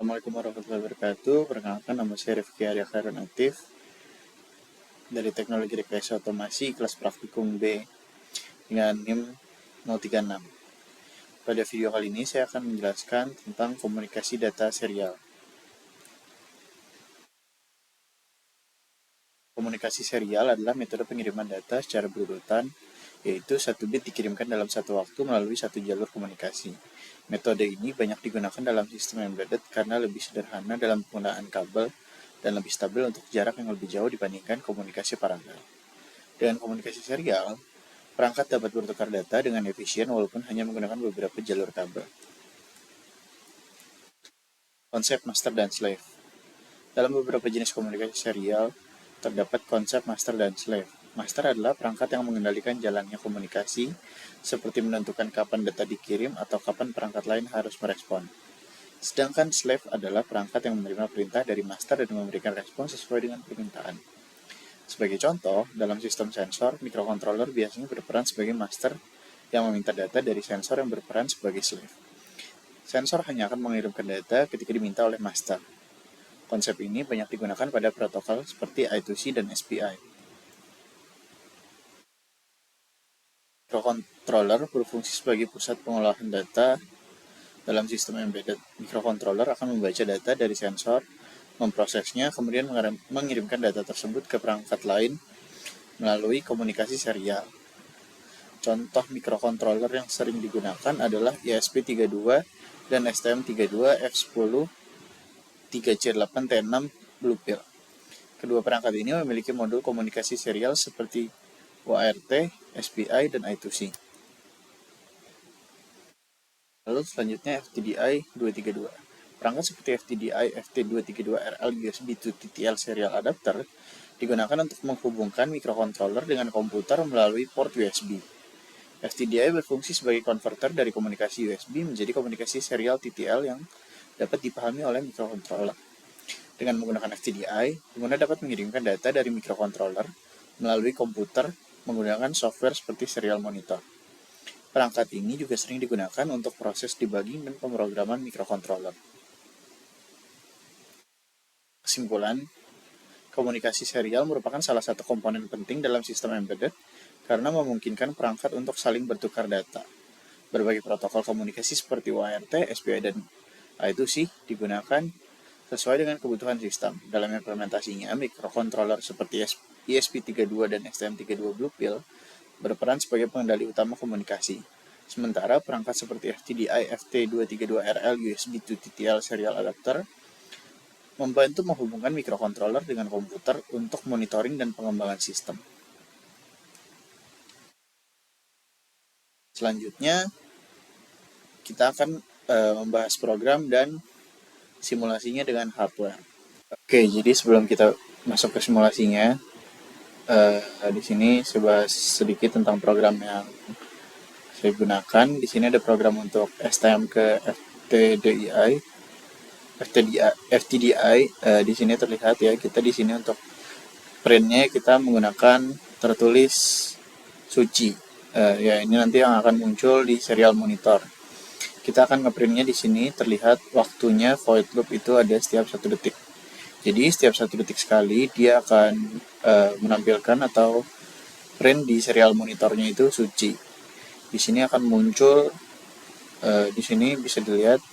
Assalamualaikum warahmatullahi wabarakatuh. Perkenalkan, nama saya Rifki Arya Khairun Aktif dari Teknologi Rekayasa Otomasi kelas praktikum B dengan NIM 036. Pada video kali ini saya akan menjelaskan tentang komunikasi data serial. Komunikasi serial adalah metode pengiriman data secara berurutan, yaitu satu bit dikirimkan dalam satu waktu melalui satu jalur komunikasi. Metode ini banyak digunakan dalam sistem embedded karena lebih sederhana dalam penggunaan kabel dan lebih stabil untuk jarak yang lebih jauh dibandingkan komunikasi paralel. Dengan komunikasi serial, perangkat dapat bertukar data dengan efisien walaupun hanya menggunakan beberapa jalur kabel. Konsep master dan slave. Dalam beberapa jenis komunikasi serial, terdapat konsep master dan slave. Master adalah perangkat yang mengendalikan jalannya komunikasi, seperti menentukan kapan data dikirim atau kapan perangkat lain harus merespon. Sedangkan slave adalah perangkat yang menerima perintah dari master dan memberikan respon sesuai dengan permintaan. Sebagai contoh, dalam sistem sensor, mikrokontroler biasanya berperan sebagai master yang meminta data dari sensor yang berperan sebagai slave. Sensor hanya akan mengirimkan data ketika diminta oleh master. Konsep ini banyak digunakan pada protokol seperti I2C dan SPI. Mikrokontroler berfungsi sebagai pusat pengolahan data dalam sistem embedded. Mikrokontroler akan membaca data dari sensor, memprosesnya, kemudian mengirimkan data tersebut ke perangkat lain melalui komunikasi serial. Contoh mikrokontroler yang sering digunakan adalah ESP32 dan STM32F10 3C8T6 Blue Pill. Kedua perangkat ini memiliki modul komunikasi serial seperti ORT, SPI, dan I2C. Lalu selanjutnya FTDI 232. Perangkat seperti FTDI FT232RL USB to TTL serial adapter digunakan untuk menghubungkan mikrokontroler dengan komputer melalui port USB. FTDI berfungsi sebagai konverter dari komunikasi USB menjadi komunikasi serial TTL yang dapat dipahami oleh mikrokontroler. Dengan menggunakan FTDI, pengguna dapat mengirimkan data dari mikrokontroler melalui komputer menggunakan software seperti serial monitor. Perangkat ini juga sering digunakan untuk proses debugging dan pemrograman mikrokontroler. Kesimpulan, komunikasi serial merupakan salah satu komponen penting dalam sistem embedded karena memungkinkan perangkat untuk saling bertukar data. Berbagai protokol komunikasi seperti ORT, SPI, dan I2C digunakan sesuai dengan kebutuhan sistem. Dalam implementasinya, mikrokontroler seperti ESP32 dan STM32 Blue Pill berperan sebagai pengendali utama komunikasi. Sementara perangkat seperti FTDI FT232RL USB to TTL serial adapter membantu menghubungkan mikrokontroler dengan komputer untuk monitoring dan pengembangan sistem. Selanjutnya, kita akan membahas program dan simulasinya dengan hardware. Oke, jadi sebelum kita masuk ke simulasinya, di sini saya bahas sedikit tentang program yang saya gunakan. Di sini ada program untuk STM ke FTDI. Di sini terlihat ya, kita di sini untuk printnya kita menggunakan tertulis suci. Ya, ini nanti yang akan muncul di serial monitor. Kita akan ngeprintnya di sini, terlihat waktunya void loop itu ada setiap 1 detik. Jadi setiap 1 detik sekali dia akan menampilkan atau print di serial monitornya itu suci. Di sini akan muncul, di sini bisa dilihat,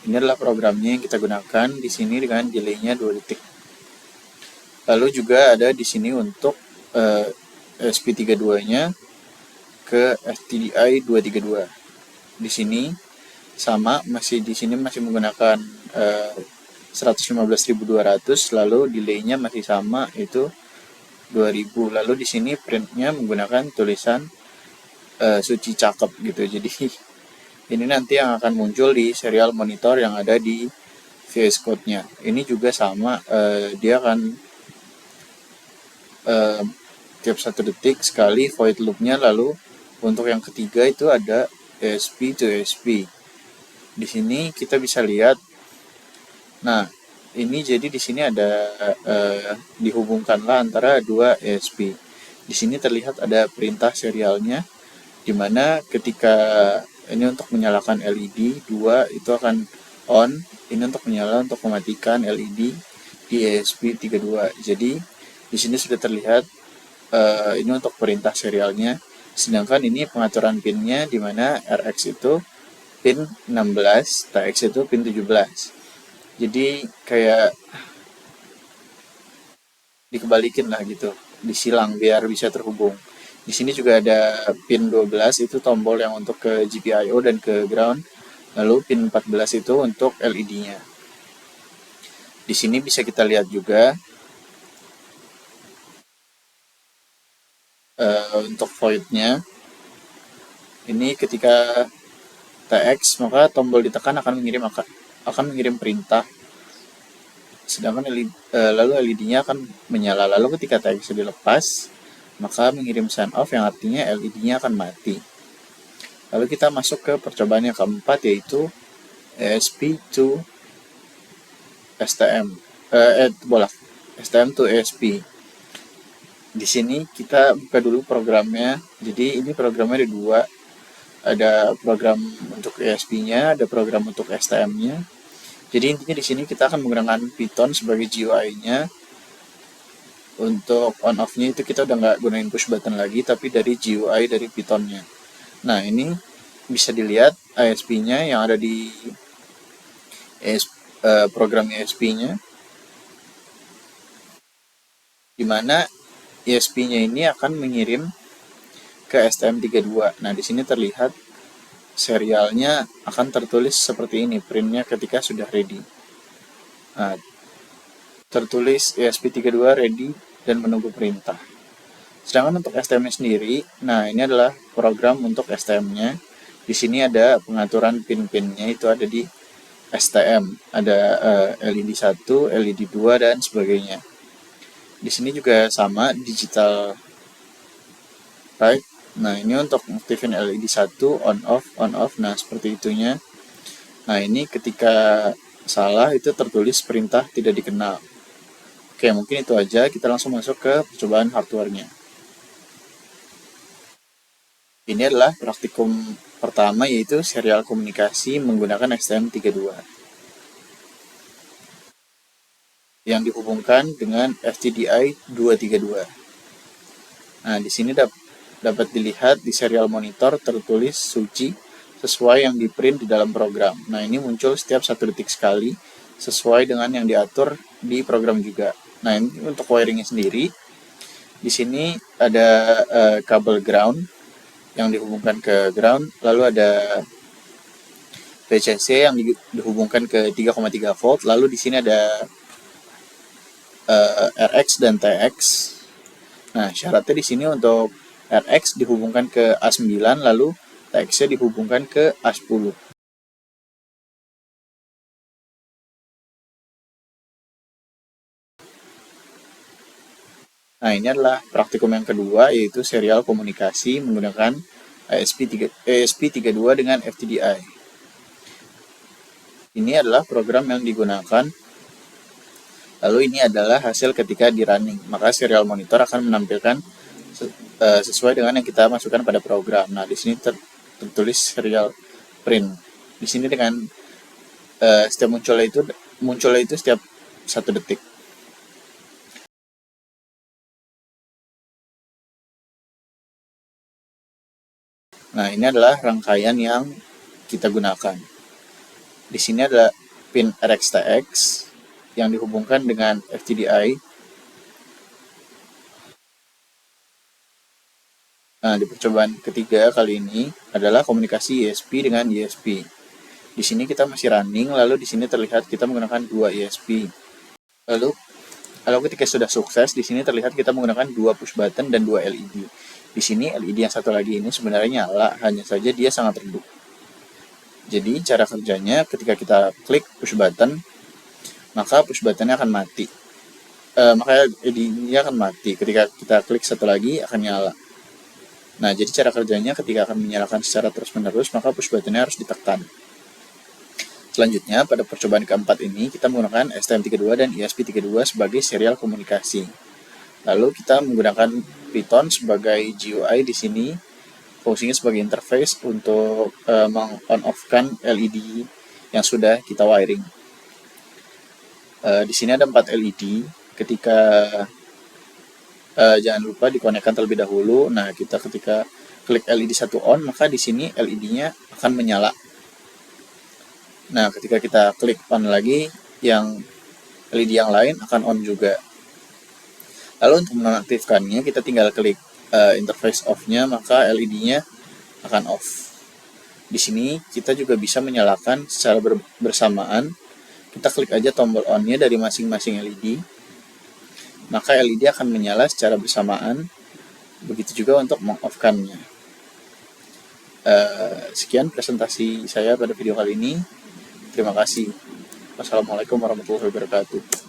ini adalah programnya yang kita gunakan di sini dengan delay-nya 2 detik. Lalu juga ada di sini untuk SP32-nya ke FTDI 232. Di sini sama, di sini masih menggunakan 115.200, lalu delay-nya masih sama, itu 2000. Lalu di sini print-nya menggunakan tulisan suci cakep gitu. Jadi ini nanti yang akan muncul di serial monitor yang ada di VS Code-nya. Ini juga sama, dia akan tiap 1 detik sekali void loop-nya. Lalu untuk yang ketiga itu ada ESP to ESP. Di sini kita bisa lihat. Nah, ini jadi di sini ada dihubungkanlah antara 2 ESP. Di sini terlihat ada perintah serialnya, di mana ketika ini untuk menyalakan LED, 2 itu akan on, ini untuk menyala untuk mematikan LED di ESP32. Jadi di sini sudah terlihat ini untuk perintah serialnya, sedangkan ini pengaturan pinnya di mana RX itu pin 16, TX itu pin 17. Jadi kayak dikebalikin lah gitu, disilang biar bisa terhubung. Di sini juga ada pin 12 itu tombol yang untuk ke GPIO dan ke ground. Lalu pin 14 itu untuk LED-nya. Di sini bisa kita lihat juga untuk void-nya. Ini ketika TX maka tombol ditekan akan mengirim perintah. Sedangkan lalu LED-nya akan menyala. Lalu ketika TX dilepas, maka mengirim sign off yang artinya LED-nya akan mati. Lalu kita masuk ke percobaan yang keempat, yaitu ESP to STM. STM to ESP. Di sini kita buka dulu programnya. Jadi ini programnya ada dua. Ada program untuk ESP-nya, ada program untuk STM-nya. Jadi intinya di sini kita akan menggunakan Python sebagai GUI-nya. Untuk on off-nya itu kita udah nggak gunain push button lagi, tapi dari GUI dari Python-nya. Nah, ini bisa dilihat ISP-nya yang ada di program ISP-nya, di mana ISP-nya ini akan mengirim ke STM32. Nah, di sini terlihat serialnya akan tertulis seperti ini, printnya ketika sudah ready. Nah, tertulis ESP32 ready dan menunggu perintah. Sedangkan untuk STM-nya sendiri, nah ini adalah program untuk STM-nya. Di sini ada pengaturan pin-pinnya, itu ada di STM. Ada LED 1, LED 2, dan sebagainya. Di sini juga sama, digital right. Nah, ini untuk aktifin LED 1, on off. Nah, seperti itunya. Nah, ini ketika salah itu tertulis perintah tidak dikenal. Oke, mungkin itu aja. Kita langsung masuk ke percobaan hardware-nya. Ini adalah praktikum pertama, yaitu serial komunikasi menggunakan STM32 yang dihubungkan dengan FTDI 232. Nah, di sini dapat dilihat di serial monitor tertulis suci sesuai yang di-print di dalam program. Nah, ini muncul setiap 1 detik sekali sesuai dengan yang diatur di program juga. Nah, ini untuk wiringnya sendiri. Di sini ada kabel ground yang dihubungkan ke ground, lalu ada VCC yang dihubungkan ke 3,3 volt, lalu di sini ada RX dan TX. Nah, syaratnya di sini untuk RX dihubungkan ke A9, lalu TX-nya dihubungkan ke A10. Nah, ini adalah praktikum yang kedua, yaitu serial komunikasi menggunakan ESP32 dengan FTDI. Ini adalah program yang digunakan. Lalu ini adalah hasil ketika di running. Maka serial monitor akan menampilkan sesuai dengan yang kita masukkan pada program. Nah, di sini tertulis serial print. Di sini dengan setiap munculnya itu setiap 1 detik. Nah, ini adalah rangkaian yang kita gunakan. Di sini ada pin RX-TX yang dihubungkan dengan FTDI. Nah, di percobaan ketiga kali ini adalah komunikasi ESP dengan ESP. Di sini kita masih running, lalu di sini terlihat kita menggunakan 2 ESP. Lalu ketika sudah sukses, di sini terlihat kita menggunakan 2 push button dan 2 LED. Di sini LED yang satu lagi ini sebenarnya nyala, hanya saja dia sangat redup. Jadi cara kerjanya ketika kita klik push button, maka push buttonnya akan mati. Maka LED-nya akan mati. Ketika kita klik satu lagi akan nyala. Nah, jadi cara kerjanya ketika akan menyalakan secara terus-menerus, maka push buttonnya harus ditekan. Selanjutnya, pada percobaan keempat ini, kita menggunakan STM32 dan ESP32 sebagai serial komunikasi. Lalu kita menggunakan Python sebagai GUI di sini. fungsinya sebagai interface untuk meng-on-off-kan LED yang sudah kita wiring. Di sini ada 4 LED. Ketika jangan lupa dikonekkan terlebih dahulu. Nah, kita ketika klik LED 1 on, maka di sini LED-nya akan menyala. Nah, ketika kita klik on lagi, yang LED yang lain akan on juga. Lalu untuk menonaktifkannya, kita tinggal klik interface off-nya, maka LED-nya akan off. Di sini kita juga bisa menyalakan secara bersamaan. Kita klik aja tombol on-nya dari masing-masing LED, maka LED akan menyala secara bersamaan. Begitu juga untuk meng-off-kannya. Sekian presentasi saya pada video kali ini. Terima kasih. Wassalamualaikum warahmatullahi wabarakatuh.